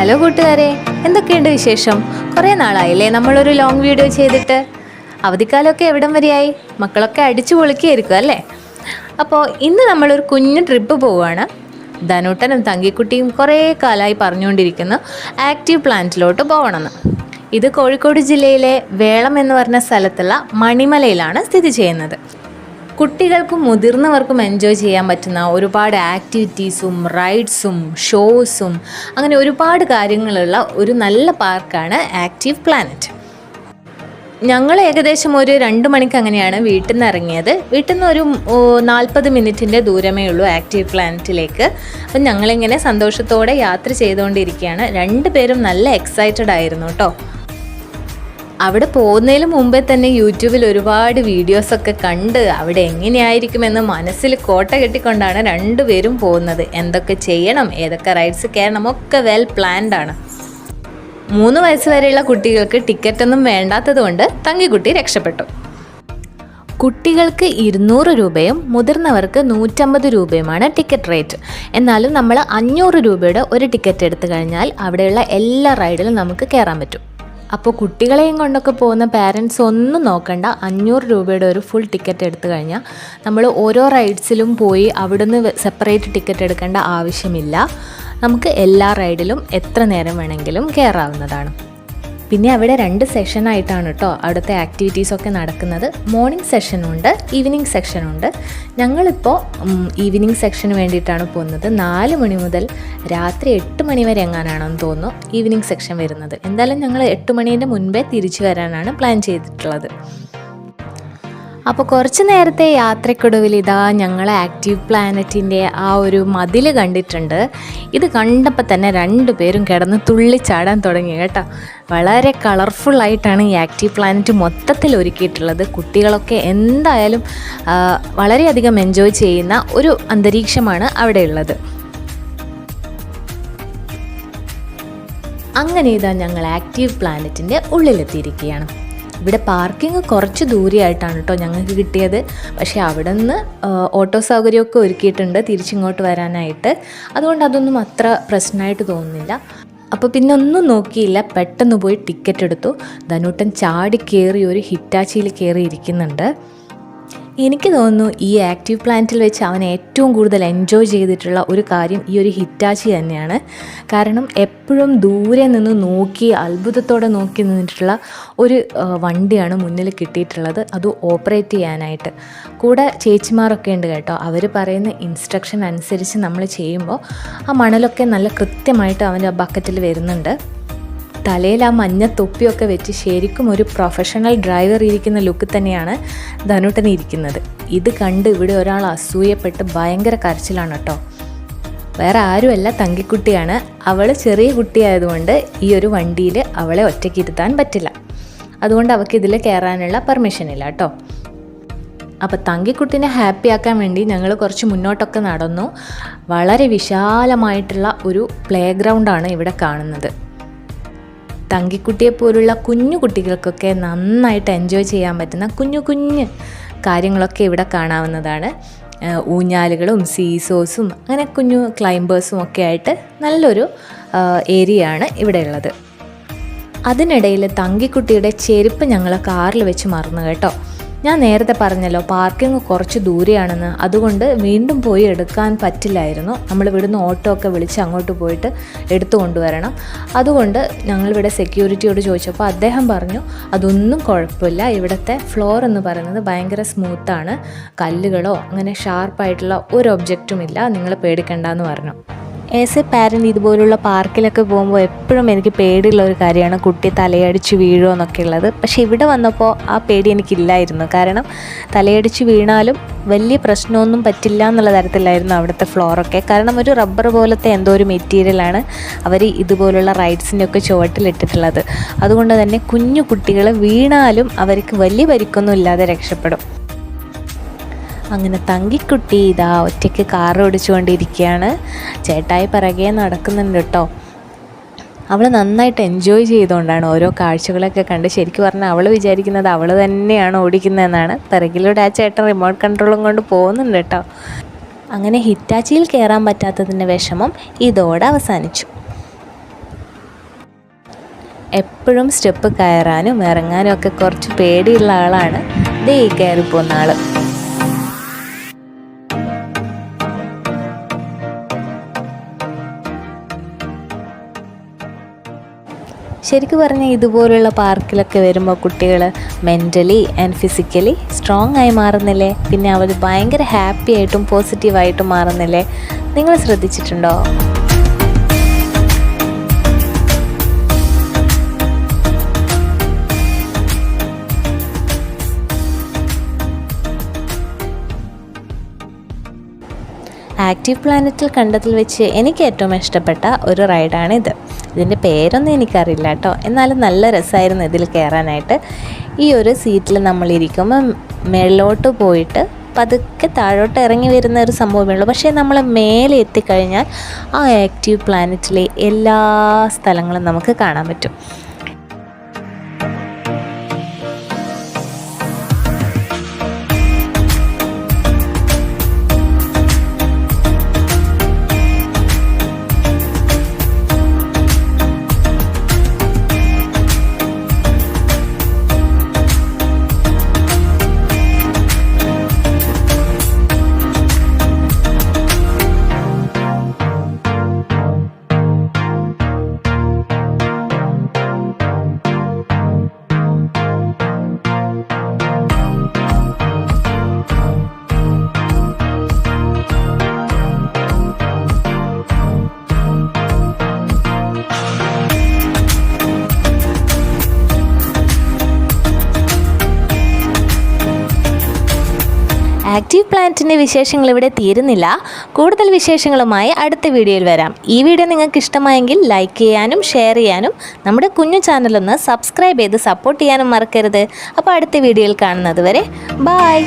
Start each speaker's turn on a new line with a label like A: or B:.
A: Hello കൂട്ടുകാരെ, എന്തൊക്കെയുണ്ട് വിശേഷം? കുറേ നാളായില്ലേ നമ്മളൊരു ലോങ് വീഡിയോ ചെയ്തിട്ട്. അവധിക്കാലമൊക്കെ എവിടം വരെയായി? മക്കളൊക്കെ അടിച്ചു പൊളിക്കുകയായിരിക്കും അല്ലേ? അപ്പോൾ ഇന്ന് നമ്മളൊരു കുഞ്ഞു ട്രിപ്പ് പോവുകയാണ്. ധനൂട്ടനും തങ്കിക്കുട്ടിയും കുറേ കാലമായി പറഞ്ഞുകൊണ്ടിരിക്കുന്നു ആക്റ്റീവ് പ്ലാന്റിലോട്ട് പോകണമെന്ന്. ഇത് കോഴിക്കോട് ജില്ലയിലെ വേളം എന്ന് പറഞ്ഞ സ്ഥലത്തുള്ള മണിമലയിലാണ് സ്ഥിതി ചെയ്യുന്നത്. കുട്ടികൾക്കും മുതിർന്നവർക്കും എൻജോയ് ചെയ്യാൻ പറ്റുന്ന ഒരുപാട് ആക്ടിവിറ്റീസും റൈഡ്സും ഷോസും അങ്ങനെ ഒരുപാട് കാര്യങ്ങളുള്ള ഒരു നല്ല പാർക്കാണ് ആക്റ്റീവ് പ്ലാനറ്റ്. ഞങ്ങൾ ഏകദേശം ഒരു 2 മണിക്ക് അങ്ങനെയാണ് വീട്ടിൽ നിന്ന് ഇറങ്ങിയത്. വീട്ടിൽ നിന്ന് ഒരു 40 മിനിറ്റിൻ്റെ ദൂരമേ ഉള്ളൂ ആക്റ്റീവ് പ്ലാനറ്റിലേക്ക്. അപ്പം ഞങ്ങളിങ്ങനെ സന്തോഷത്തോടെ യാത്ര ചെയ്തുകൊണ്ടിരിക്കുകയാണ്. 2 പേരും നല്ല എക്സൈറ്റഡ് ആയിരുന്നു കേട്ടോ. അവിടെ പോകുന്നതിന് മുമ്പേ തന്നെ യൂട്യൂബിൽ ഒരുപാട് വീഡിയോസൊക്കെ കണ്ട് അവിടെ എങ്ങനെയായിരിക്കുമെന്ന് മനസ്സിൽ കോട്ട കെട്ടിക്കൊണ്ടാണ് 2 പേരും പോകുന്നത്. എന്തൊക്കെ ചെയ്യണം, ഏതൊക്കെ റൈഡ്സ് കയറണം ഒക്കെ വെൽ പ്ലാൻഡ് ആണ്. 3 വയസ്സ് വരെയുള്ള കുട്ടികൾക്ക് ടിക്കറ്റൊന്നും വേണ്ടാത്തത് കൊണ്ട് തങ്കിക്കുട്ടി രക്ഷപ്പെട്ടു. കുട്ടികൾക്ക് 200 രൂപയും മുതിർന്നവർക്ക് 150 രൂപയുമാണ് ടിക്കറ്റ് റേറ്റ്. എന്നാലും നമ്മൾ 500 രൂപയുടെ ഒരു ടിക്കറ്റ് എടുത്തു കഴിഞ്ഞാൽ അവിടെയുള്ള എല്ലാ റൈഡിലും നമുക്ക് കയറാൻ പറ്റും. അപ്പോൾ കുട്ടികളെയും കൊണ്ടൊക്കെ പോകുന്ന പാരൻസ് ഒന്നും നോക്കണ്ട, 500 രൂപയുടെ ഒരു ഫുൾ ടിക്കറ്റ് എടുത്തു കഴിഞ്ഞാൽ നമ്മൾ ഓരോ റൈഡ്സിലും പോയി അവിടുന്ന് സെപ്പറേറ്റ് ടിക്കറ്റ് എടുക്കേണ്ട ആവശ്യമില്ല. നമുക്ക് എല്ലാ റൈഡിലും എത്ര നേരം വേണമെങ്കിലും കയറാവുന്നതാണ്. പിന്നെ അവിടെ 2 സെഷനായിട്ടാണ് കേട്ടോ അവിടുത്തെ ആക്ടിവിറ്റീസൊക്കെ നടക്കുന്നത്. മോർണിംഗ് സെഷനുണ്ട്, ഈവനിങ് സെക്ഷനുണ്ട്. ഞങ്ങളിപ്പോൾ ഈവനിങ് സെക്ഷന് വേണ്ടിയിട്ടാണ് പോകുന്നത്. 4 മണി മുതൽ രാത്രി 8 മണി വരെ എങ്ങാനാണെന്ന് തോന്നുന്നു ഈവനിങ് സെക്ഷൻ വരുന്നത്. എന്തായാലും ഞങ്ങൾ 8 മണീൻ്റെ മുൻപേ തിരിച്ചു വരാനാണ് പ്ലാൻ ചെയ്തിട്ടുള്ളത്. അപ്പോൾ കുറച്ച് നേരത്തെ യാത്രയ്ക്കൊടുവിൽ ഇതാ ഞങ്ങൾ ആക്റ്റീവ് പ്ലാനറ്റിൻ്റെ ആ ഒരു മതിൽ കണ്ടിട്ടുണ്ട്. ഇത് കണ്ടപ്പോൾ തന്നെ 2 പേരും കിടന്ന് തുള്ളിച്ചാടാൻ തുടങ്ങി കേട്ടോ. വളരെ കളർഫുള്ളായിട്ടാണ് ഈ ആക്റ്റീവ് പ്ലാനറ്റ് മൊത്തത്തിൽ ഒരുക്കിയിട്ടുള്ളത്. കുട്ടികളൊക്കെ എന്തായാലും വളരെയധികം എൻജോയ് ചെയ്യുന്ന ഒരു അന്തരീക്ഷമാണ് അവിടെയുള്ളത്. അങ്ങനെ ഇതാ ഞങ്ങൾ ആക്റ്റീവ് പ്ലാനറ്റിൻ്റെ ഉള്ളിലെത്തിയിരിക്കുകയാണ്. ഇവിടെ പാർക്കിംഗ് കുറച്ച് ദൂരെയായിട്ടാണ് കേട്ടോ ഞങ്ങൾക്ക് കിട്ടിയത്. പക്ഷേ അവിടെ നിന്ന് ഓട്ടോ സൗകര്യമൊക്കെ ഒരുക്കിയിട്ടുണ്ട് തിരിച്ചിങ്ങോട്ട് വരാനായിട്ട്. അതുകൊണ്ട് അതൊന്നും അത്ര പ്രശ്നമായിട്ട് തോന്നുന്നില്ല. അപ്പോൾ പിന്നെ ഒന്നും നോക്കിയില്ല, പെട്ടെന്ന് പോയി ടിക്കറ്റ് എടുത്തു. ധനൂട്ടൻ ചാടി കയറി ഒരു ഹിറ്റാച്ചിയിൽ കയറി ഇരിക്കുന്നുണ്ട്. എനിക്ക് തോന്നുന്നു ഈ ആക്റ്റീവ് പ്ലാന്റിൽ വെച്ച് അവൻ ഏറ്റവും കൂടുതൽ എൻജോയ് ചെയ്തിട്ടുള്ള ഒരു കാര്യം ഈ ഒരു ഹിറ്റാച്ചി തന്നെയാണ്. കാരണം എപ്പോഴും ദൂരെ നിന്ന് നോക്കി അത്ഭുതത്തോടെ നോക്കി നിന്നിട്ടുള്ള ഒരു വണ്ടിയാണ് മുന്നിൽ കിട്ടിയിട്ടുള്ളത്, അത് ഓപ്പറേറ്റ് ചെയ്യാനായിട്ട്. കൂടെ ചേച്ചിമാരൊക്കെ ഉണ്ട് കേട്ടോ. അവർ പറയുന്ന ഇൻസ്ട്രക്ഷൻ അനുസരിച്ച് നമ്മൾ ചെയ്യുമ്പോൾ ആ മണലൊക്കെ നല്ല കൃത്യമായിട്ട് അവൻ്റെ ബക്കറ്റിൽ വരുന്നുണ്ട്. തലയിൽ ആ മഞ്ഞ തൊപ്പിയൊക്കെ വെച്ച് ശരിക്കും ഒരു പ്രൊഫഷണൽ ഡ്രൈവർ ഇരിക്കുന്ന ലുക്ക് തന്നെയാണ് ധനൂട്ടൻ ഇരിക്കുന്നത്. ഇത് കണ്ട് ഇവിടെ ഒരാൾ അസൂയപ്പെട്ട് ഭയങ്കര കരച്ചിലാണ് കേട്ടോ. വേറെ ആരുമല്ല, തങ്കിക്കുട്ടിയാണ്. അവൾ ചെറിയ കുട്ടിയായതുകൊണ്ട് ഈ ഒരു വണ്ടിയിൽ അവളെ ഒറ്റയ്ക്ക് ഇരുത്താൻ പറ്റില്ല. അതുകൊണ്ട് അവൾക്ക് ഇതിൽ കയറാനുള്ള പെർമിഷൻ ഇല്ല കേട്ടോ. അപ്പോൾ തങ്കിക്കുട്ടിനെ ഹാപ്പി ആക്കാൻ വേണ്ടി ഞങ്ങൾ കുറച്ച് മുന്നോട്ടൊക്കെ നടന്നു. വളരെ വിശാലമായിട്ടുള്ള ഒരു പ്ലേ ഗ്രൗണ്ടാണ് ഇവിടെ കാണുന്നത്. തങ്കിക്കുട്ടിയെപ്പോലുള്ള കുഞ്ഞു കുട്ടികൾക്കൊക്കെ നന്നായിട്ട് എൻജോയ് ചെയ്യാൻ പറ്റുന്ന കുഞ്ഞു കുഞ്ഞ് കാര്യങ്ങളൊക്കെ ഇവിടെ കാണാവുന്നതാണ്. ഊഞ്ഞാലുകളും സീസോസും അങ്ങനെ കുഞ്ഞു ക്ലൈംബേഴ്സും ഒക്കെ ആയിട്ട് നല്ലൊരു ഏരിയയാണ് ഇവിടെ ഉള്ളത്. അതിനിടയിൽ തങ്കിക്കുട്ടിയുടെ ചെരുപ്പ് ഞങ്ങൾ കാറിൽ വെച്ച് മറന്നു കേട്ടോ. ഞാൻ നേരത്തെ പറഞ്ഞല്ലോ പാർക്കിംഗ് കുറച്ച് ദൂരെയാണെന്ന്. അതുകൊണ്ട് വീണ്ടും പോയി എടുക്കാൻ പറ്റില്ലായിരുന്നു. നമ്മൾ ഇവിടുന്ന് ഓട്ടോ ഒക്കെ വിളിച്ച് അങ്ങോട്ട് പോയിട്ട് എടുത്തു കൊണ്ടുവരണം. അതുകൊണ്ട് ഞങ്ങളിവിടെ സെക്യൂരിറ്റിയോട് ചോദിച്ചപ്പോൾ അദ്ദേഹം പറഞ്ഞു അതൊന്നും കുഴപ്പമില്ല, ഇവിടുത്തെ ഫ്ലോർ എന്ന് പറയുന്നത് ഭയങ്കര സ്മൂത്താണ്, കല്ലുകളോ അങ്ങനെ ഷാർപ്പായിട്ടുള്ള ഒരു ഒബ്ജക്റ്റും ഇല്ല, നിങ്ങൾ പേടിക്കണ്ടെന്ന് പറഞ്ഞു. ആസ് എ പാരൻറ്റ് ഇതുപോലുള്ള പാർക്കിലൊക്കെ പോകുമ്പോൾ എപ്പോഴും എനിക്ക് പേടിയുള്ള ഒരു കാര്യമാണ് കുട്ടി തലയടിച്ച് വീഴുമോ എന്നൊക്കെ ഉള്ളത്. പക്ഷേ ഇവിടെ വന്നപ്പോൾ ആ പേടി എനിക്കില്ലായിരുന്നു. കാരണം തലയടിച്ച് വീണാലും വലിയ പ്രശ്നമൊന്നും പറ്റില്ല എന്നുള്ള തരത്തിലായിരുന്നു അവിടുത്തെ ഫ്ലോറൊക്കെ. കാരണം ഒരു റബ്ബർ പോലത്തെ എന്തോ ഒരു മെറ്റീരിയലാണ് അവർ ഇതുപോലുള്ള റൈഡ്സിൻ്റെ ഒക്കെ ചുവട്ടിലിട്ടിട്ടുള്ളത്. അതുകൊണ്ട് തന്നെ കുഞ്ഞു കുട്ടികൾ വീണാലും അവർക്ക് വലിയ പരിക്കൊന്നും ഇല്ലാതെ രക്ഷപ്പെടും. അങ്ങനെ തങ്കിക്കുട്ടി ഇതാ ഒറ്റയ്ക്ക് കാർ ഓടിച്ചുകൊണ്ടിരിക്കുകയാണ്. ചേട്ടായി പിറകെ നടക്കുന്നുണ്ട് കേട്ടോ. അവൾ നന്നായിട്ട് എൻജോയ് ചെയ്തുകൊണ്ടാണ് ഓരോ കാഴ്ചകളൊക്കെ കണ്ട്. ശരിക്കും പറഞ്ഞാൽ അവൾ വിചാരിക്കുന്നത് അവൾ തന്നെയാണ് ഓടിക്കുന്നതെന്നാണ്. പിറകിലൂടെ ആ ചേട്ടൻ റിമോട്ട് കൺട്രോളും കൊണ്ട് പോകുന്നുണ്ട് കേട്ടോ. അങ്ങനെ ഹിറ്റാച്ചിയിൽ കയറാൻ പറ്റാത്തതിൻ്റെ വിഷമം ഇതോടെ അവസാനിച്ചു. എപ്പോഴും സ്റ്റെപ്പ് കയറാനും ഇറങ്ങാനും ഒക്കെ കുറച്ച് പേടിയുള്ള ആളാണ് ദേ ഈ കയറിപ്പോകുന്ന ആൾ. ശരിക്കും പറഞ്ഞാൽ ഇതുപോലുള്ള പാർക്കിലൊക്കെ വരുമ്പോൾ കുട്ടികൾ മെൻ്റലി ആൻഡ് ഫിസിക്കലി സ്ട്രോങ് ആയി മാറുന്നില്ലേ? പിന്നെ അവർ ഭയങ്കര ഹാപ്പി ആയിട്ടും പോസിറ്റീവായിട്ടും മാറുന്നില്ലേ? നിങ്ങൾ ശ്രദ്ധിച്ചിട്ടുണ്ടോ? ആക്റ്റീവ് പ്ലാനറ്റിൽ കണ്ടതിൽ വെച്ച് എനിക്ക് ഏറ്റവും ഇഷ്ടപ്പെട്ട ഒരു റൈഡാണിത്. ഇതിൻ്റെ പേരൊന്നും എനിക്കറിയില്ല കേട്ടോ, എന്നാലും നല്ല രസമായിരുന്നു ഇതിൽ കയറാനായിട്ട്. ഈ ഒരു സീറ്റിൽ നമ്മളിരിക്കുമ്പോൾ മേളിലോട്ട് പോയിട്ട് പതുക്കെ താഴോട്ട് ഇറങ്ങി വരുന്ന ഒരു സംഭവമേ ഉള്ളൂ. പക്ഷേ നമ്മൾ മേലെ എത്തിക്കഴിഞ്ഞാൽ ആ ആക്റ്റീവ് പ്ലാനറ്റിലെ എല്ലാ സ്ഥലങ്ങളും നമുക്ക് കാണാൻ പറ്റും. ആക്റ്റീവ് പ്ലാനറ്റിൻ്റെ വിശേഷങ്ങൾ ഇവിടെ തീരുന്നില്ല. കൂടുതൽ വിശേഷങ്ങളുമായി അടുത്ത വീഡിയോയിൽ വരാം. ഈ വീഡിയോ നിങ്ങൾക്ക് ഇഷ്ടമായെങ്കിൽ ലൈക്ക് ചെയ്യാനും ഷെയർ ചെയ്യാനും നമ്മുടെ കുഞ്ഞു ചാനലൊന്ന് സബ്സ്ക്രൈബ് ചെയ്ത് സപ്പോർട്ട് ചെയ്യാനും മറക്കരുത്. അപ്പോൾ അടുത്ത വീഡിയോയിൽ കാണുന്നത് വരെ ബായ്.